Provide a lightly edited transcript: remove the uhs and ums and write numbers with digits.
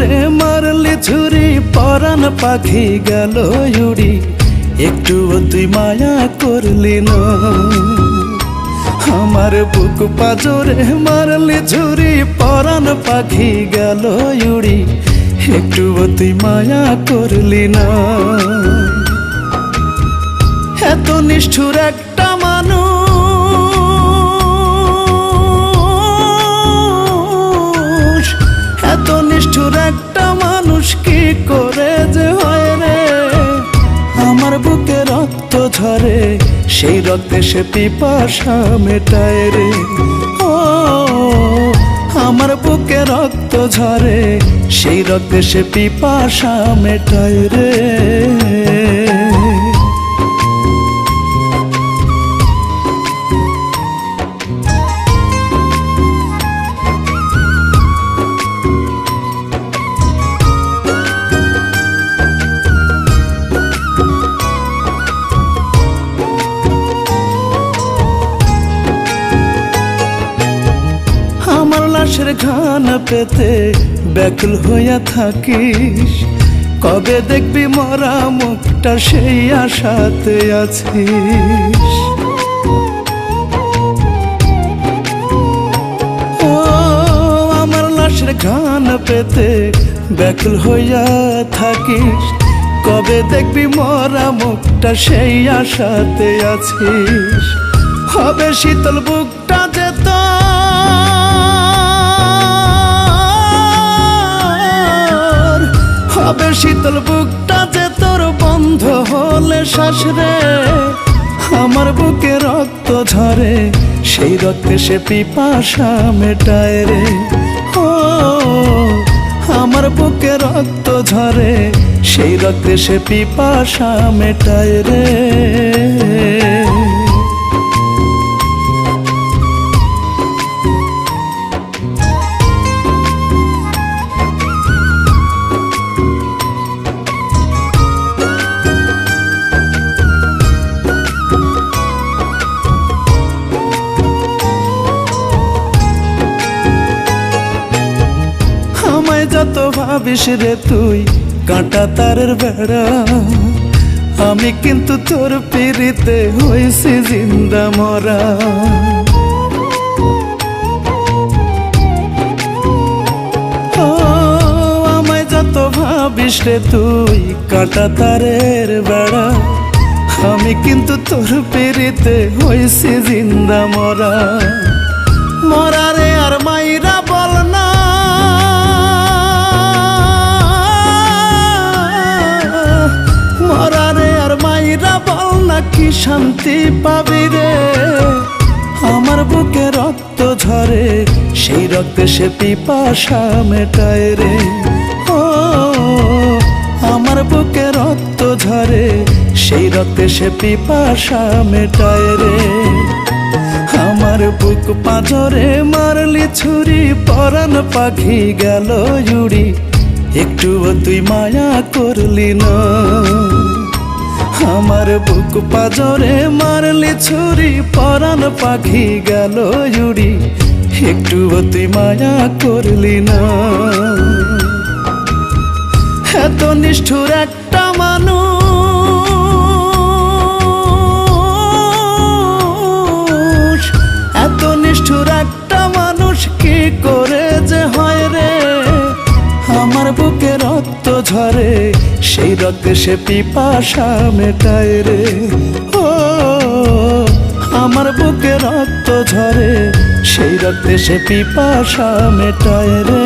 পাজরে মারলি ছুরি পরাণ পাখি গেল উড়ি একটুও তুই মায়া করলি না আমার বুক পাজরে মারলি ছুরি পরাণ পাখি গেল উড়ি একটুও তুই মায়া করলি না এত নিষ্ঠুর একটা মানুষ এত নিষ্ঠুর একটা মানুষ কি করে যে হয় রে আমার বুকে রক্ত ঝরে সেই রক্তে সে পিপাসা মেটায় রে ও আমার বুকে রক্ত ঝরে সেই রক্তে সে পিপাসা মেটায় রে আমার লাশের ঘ্রাণ পেতে ব্যাকুল হইয়া থাকিস কবে দেখবি মরা মুখটা সেই আশাতে আছিস ও আমার লাশের ঘ্রাণ পেতে ব্যাকুল হইয়া থাকিস কবে দেখবি মরা মুখটা সেই আশাতে আছিস হবে শীতল বুকটা যেত হবে শীতল বুকটা যে তোর বন্ধ হলে শ্বাস রে আমার বুকে রক্ত ঝরে সেই রক্তে সে পিপাসা মেটায় রে ও আমার বুকে রক্ত ঝরে সেই রক্তে সে পিপাসা মেটায় রে যত ভাবিস রে তুই কাঁটা তারের বেড়া আমি কিন্তু তোর পিড়িতে হইছি জিন্দা মরা ও আমায় যত ভাবিস রে তুই কাঁটা তারের বেড়া আমি কিন্তু তোর পিড়িতে হইছি জিন্দা মরা মরা রে আর মাইরা বল না মরারে আর মাইরা বল না কি শান্তি পাবি রে আমার বুকে রক্ত ঝরে সেই রক্তে সে পিপাসা মেটায় রে ও আমার বুকে রক্ত ঝরে সেই রক্তে সে পিপাসা মেটায় রে আমার বুক পাজরে মারলি ছুরি পরাণ পাখি গেল উড়ি একটুও তুই মায়া করলি না আমার বুক পাজরে মারলি ছুরি পরাণ পাখি গেল উড়ি একটুও তুই মায়া করলি না এত নিষ্ঠুর একটা মানুষ এত নিষ্ঠুর একটা মানুষ কি করে যে হয় রে আমার বুকে রক্ত ঝরে সেই রক্তে সে পিপাসা মেটায় রে ও আমার বুকে রক্ত ঝরে সেই রক্তে সে পিপাসা মেটায় রে